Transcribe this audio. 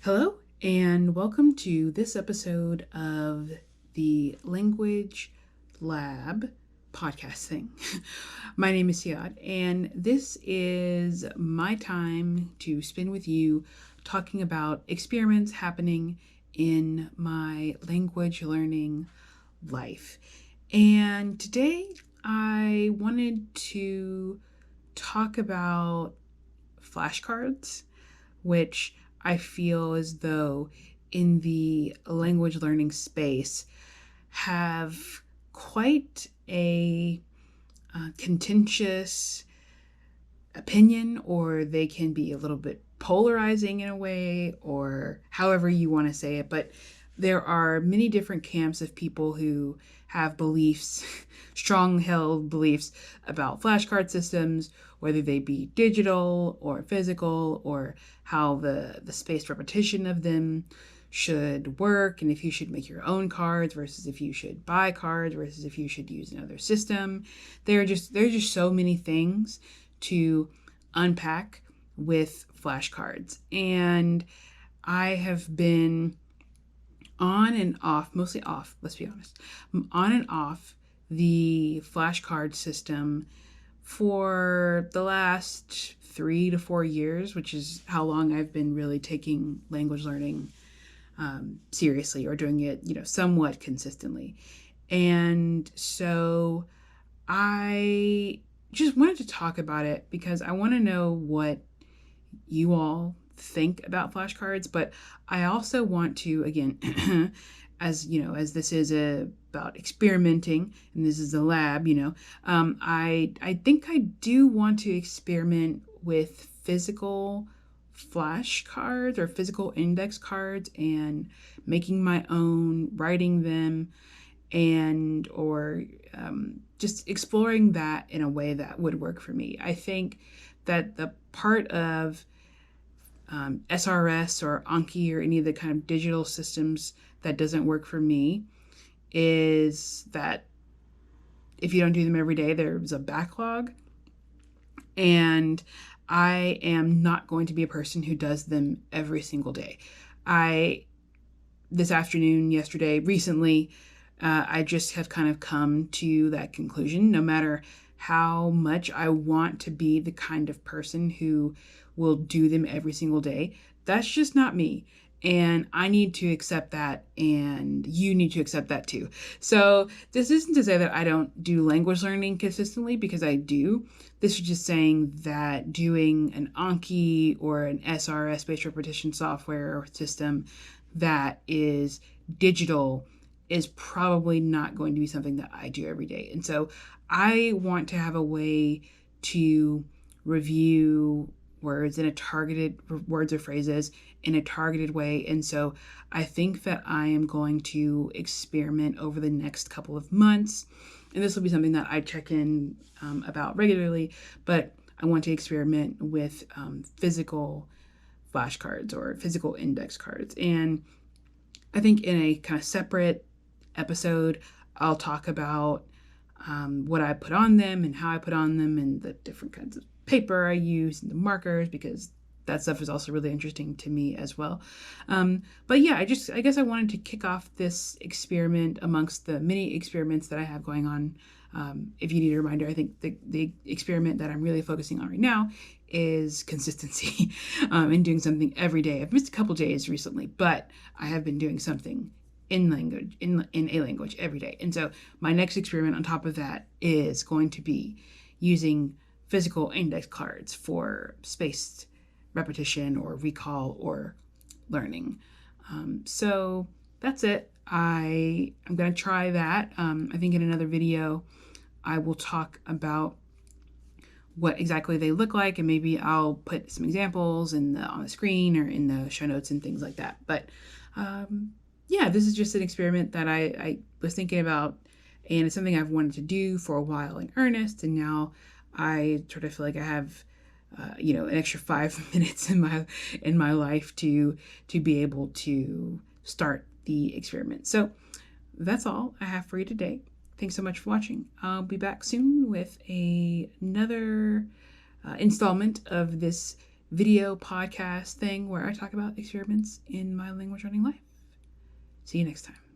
Hello, and welcome to this episode of the Language Lab podcast thing. My name is Siad, and this is my time to spend with you talking about experiments happening in my language learning life. And today I wanted to talk about flashcards, which I feel as though in the language learning space have quite a contentious opinion, or they can be a little bit polarizing in a way, or however you want to say it. But there are many different camps of people who have beliefs, strong held beliefs about flashcard systems, whether they be digital or physical, or how the spaced repetition of them should work, and if you should make your own cards versus if you should buy cards versus if you should use another system. There's just so many things to unpack with flashcards. And I have been on and off, mostly off, let's be honest, on and off the flashcard system for the last 3 to 4 years, which is how long I've been really taking language learning seriously, or doing it, somewhat consistently. And so I just wanted to talk about it because I want to know what you all think about flashcards, but I also want to, again, as this is about experimenting, and this is a lab, I think I do want to experiment with physical flashcards or physical index cards and making my own, writing them, and or just exploring that in a way that would work for me. I think that the part of SRS or Anki or any of the kind of digital systems that doesn't work for me is that if you don't do them every day, there's a backlog. And I am not going to be a person who does them every single day. This afternoon, yesterday, recently, I just have kind of come to that conclusion. No matter how much I want to be the kind of person who will do them every single day, that's just not me. And I need to accept that, and you need to accept that too. So this isn't to say that I don't do language learning consistently, because I do. This is just saying that doing an Anki or an SRS, spatial repetition software or system that is digital, is probably not going to be something that I do every day. And so I want to have a way to review words in a targeted, words or phrases in a targeted way. And so I think that I am going to experiment over the next couple of months. And this will be something that I check in about regularly, but I want to experiment with physical flashcards or physical index cards. And I think in a kind of separate episode, I'll talk about what I put on them and how I put on them and the different kinds of paper I use and the markers, because that stuff is also really interesting to me as well. But yeah, I guess I wanted to kick off this experiment amongst the many experiments that I have going on. If you need a reminder, I think the experiment that I'm really focusing on right now is consistency and doing something every day. I've missed a couple days recently, but I have been doing something in a language every day. And so my next experiment on top of that is going to be using physical index cards for spaced repetition or recall or learning. So that's it. I'm going to try that. I think in another video, I will talk about what exactly they look like, and maybe I'll put some examples on the screen or in the show notes and things like that. But yeah, this is just an experiment that I was thinking about, and it's something I've wanted to do for a while in earnest, and now I sort of feel like I have an extra 5 minutes in my life to be able to start the experiment. So that's all I have for you today. Thanks so much for watching. I'll be back soon with another installment of this video podcast thing where I talk about experiments in my language learning life. See you next time.